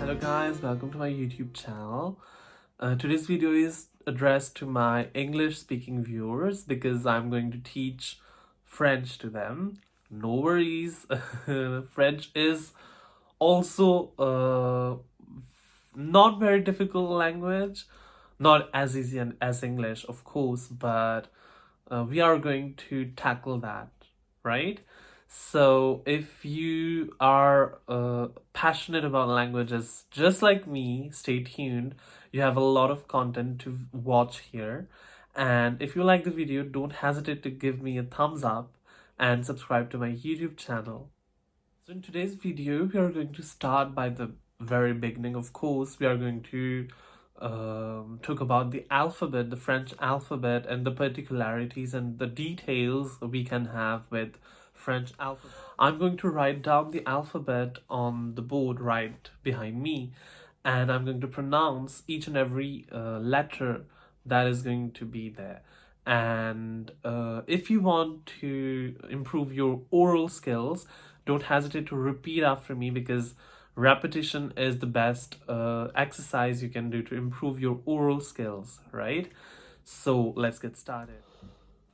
Hello guys, welcome to my YouTube channel. Today's video is addressed to my English speaking viewers because I'm going to teach French to them. No worries, French is also not very difficult language, not as easy as English, of course, but we are going to tackle that, right? So if you are passionate about languages just like me, stay tuned. You have a lot of content to watch here. And if you like the video, don't hesitate to give me a thumbs up and subscribe to my YouTube channel. So in today's video, we are going to start by the very beginning. Of course, we are going to talk about the alphabet, the French alphabet, and the particularities and the details we can have with French alphabet. I'm going to write down the alphabet on the board right behind me, and I'm going to pronounce each and every letter that is going to be there. And if you want to improve your oral skills, don't hesitate to repeat after me because repetition is the best exercise you can do to improve your oral skills, right? So let's get started.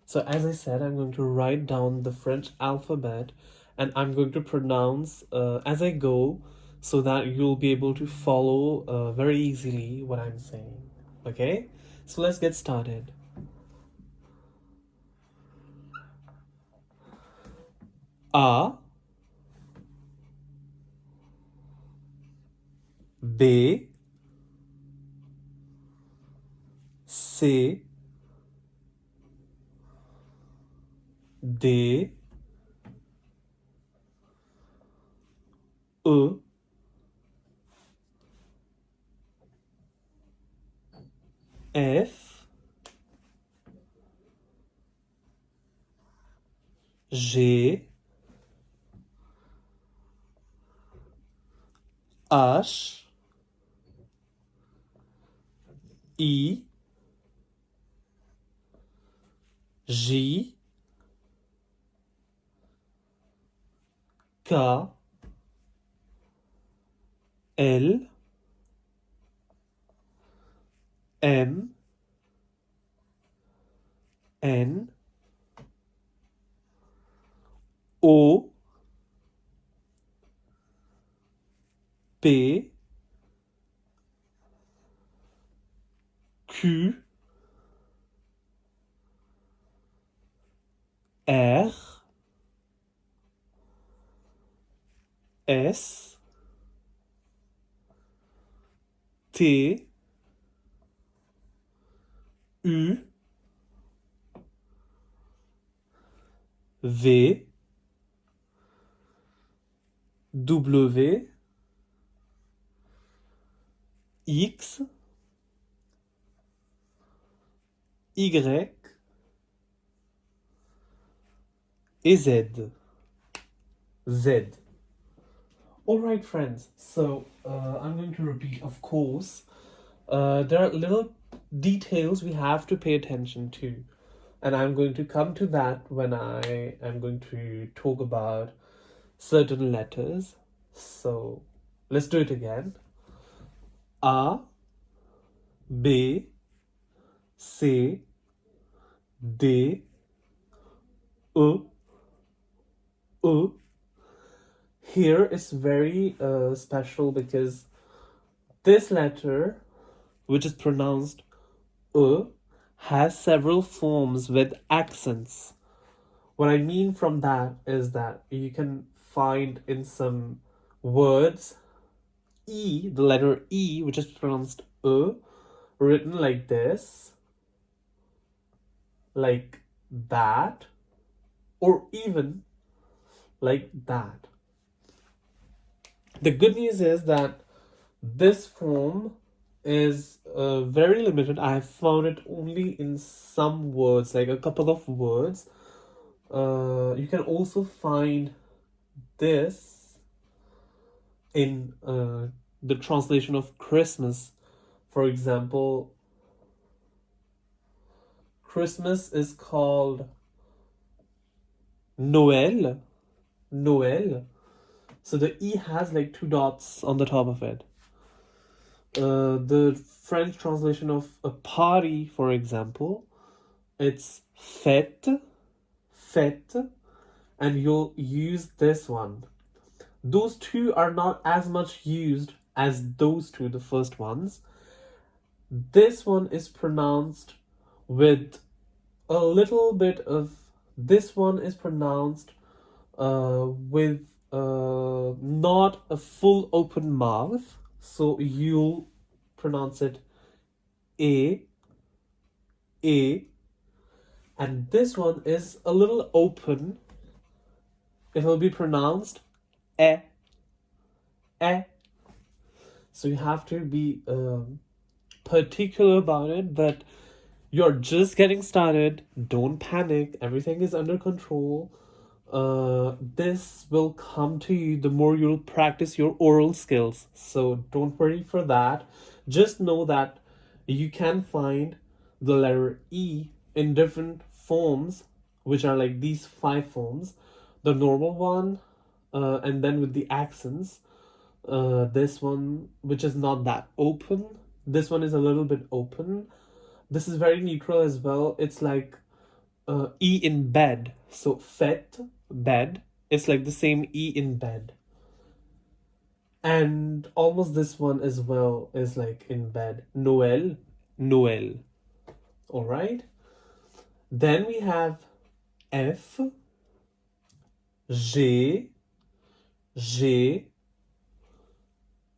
So as I said, I'm going to write down the French alphabet and I'm going to pronounce as I go so that you'll be able to follow very easily what I'm saying. Okay? So let's get started. A, B, C, D, E, F, G, H, I, J, K, L, M, N, O, P, Q, R, S, T, U, V, W, X, Y et Z. Z. Alright, friends, so I'm going to repeat, of course. There are little details we have to pay attention to, and I'm going to come to that when I am going to talk about certain letters. So let's do it again. A, B, C, D, E, E. Here is very special because this letter, which is pronounced E, has several forms with accents. What I mean from that is that you can find in some words E, the letter E, which is pronounced E, written like this, like that, or even like that. The good news is that this form is very limited. I have found it only in some words, like a couple of words. You can also find this in the translation of Christmas. For example, Christmas is called Noël. Noël. So the E has like two dots on the top of it. the French translation of a party, for example, it's fête, fête, and you'll use this one. Those two are not as much used as those two, the first ones. This one is pronounced with a little bit of, this one is pronounced with not a full open mouth, so you'll pronounce it a, and this one is a little open. It will be pronounced e. So you have to be particular about it, that you're just getting started. Don't panic. Everything is under control. This will come to you the more you'll practice your oral skills. So don't worry for that. Just know that you can find the letter E in different forms, which are like these 5 forms. The normal one, and then with the accents. This one, which is not that open. This one is a little bit open. This is very neutral as well. It's like E in bed. So fête, bed. It's like the same E in bed. And almost this one as well is like in bed. Noël, Noël. All right. Then we have F, G, G,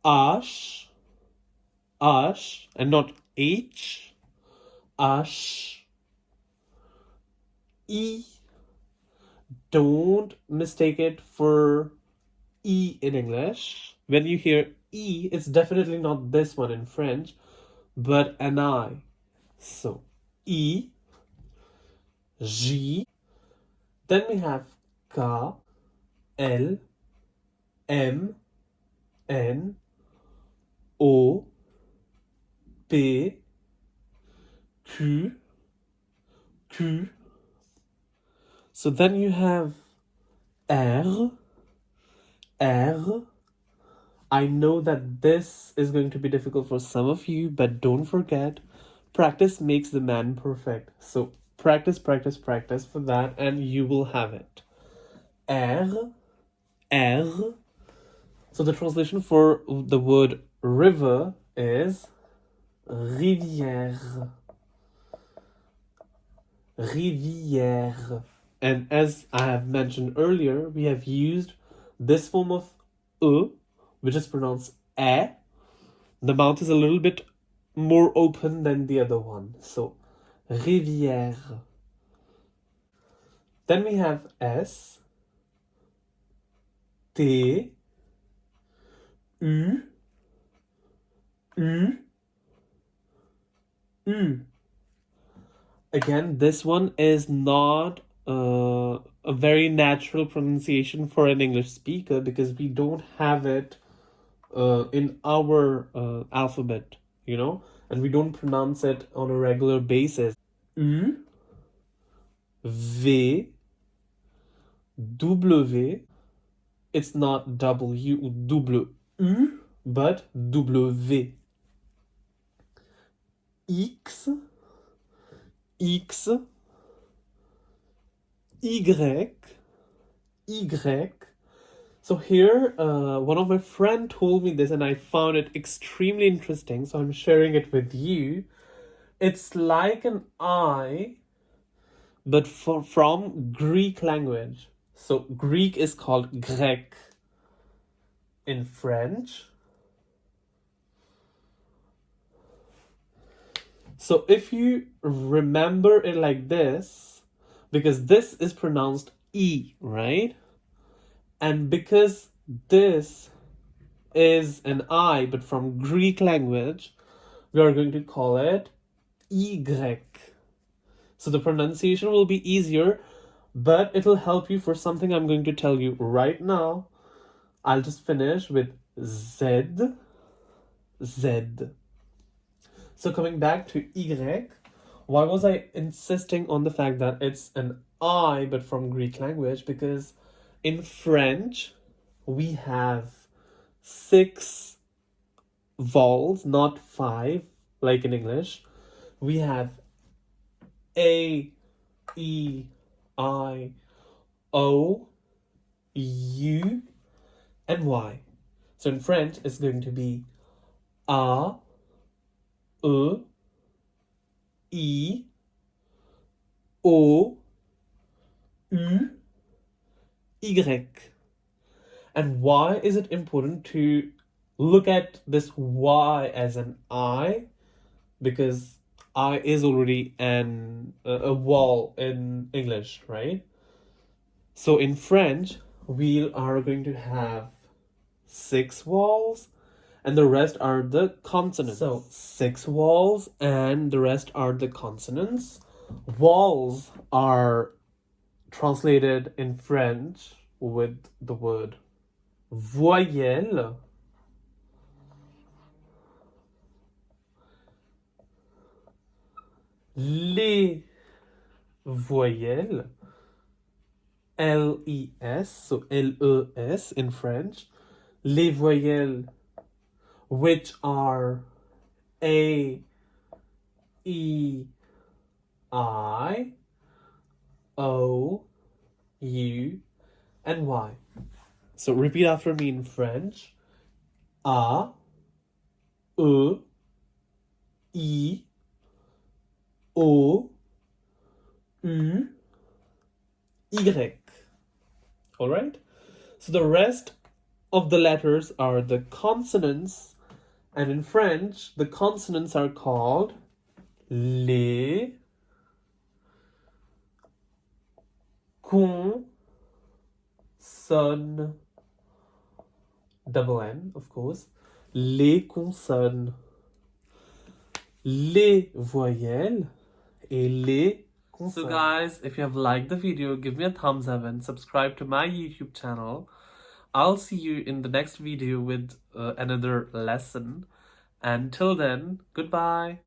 H, H, and not H, H, E. Don't mistake it for E in English. When you hear E, it's definitely not this one in French, but an I. So E, J. Then we have K, L, M, N, O, P, Q, Q. So then you have R, R. I know that this is going to be difficult for some of you, but don't forget, practice makes the man perfect. So practice, practice, practice for that, and you will have it. R, R. So the translation for the word river is rivière. Rivière. And as I have mentioned earlier, we have used this form of E, which is pronounced E. The mouth is a little bit more open than the other one. So, rivière. Then we have S, T, U, U, U. Again, this one is not a very natural pronunciation for an English speaker because we don't have it in our alphabet, and we don't pronounce it on a regular basis. U, V, W. It's not W, W, but W. X, X, Y, Y. So here, one of my friends told me this and I found it extremely interesting, so I'm sharing it with you. It's like an I, but from Greek language. So Greek is called grec in French. So if you remember it like this, because this is pronounced E, right? And because this is an I, but from Greek language, we are going to call it Y. So the pronunciation will be easier, but it'll help you for something I'm going to tell you right now. I'll just finish with Z. Z. So coming back to Y, why was I insisting on the fact that it's an I, but from Greek language? Because in French, we have 6 vowels, not 5 like in English. We have A, E, I, O, U, and Y. So in French, it's going to be A, E, I, O, U, Y. And why is it important to look at this Y as an I? Because I is already a vowel in English, right? So in French, we are going to have 6 vowels and the rest are the consonants. So 6 vowels and the rest are the consonants. Vowels are translated in French with the word voyelle. Les voyelles, L-E-S, so L-E-S in French. Les voyelles, which are A, E, I, O, U, and Y. So repeat after me in French. A, E, I, O, U, Y. All right? So the rest of the letters are the consonants, and in French, the consonants are called les, consonnes, double N, of course, les consonnes, les voyelles, et les consonnes. So guys, if you have liked the video, give me a thumbs up and subscribe to my YouTube channel. I'll see you in the next video with another lesson. Until then, goodbye.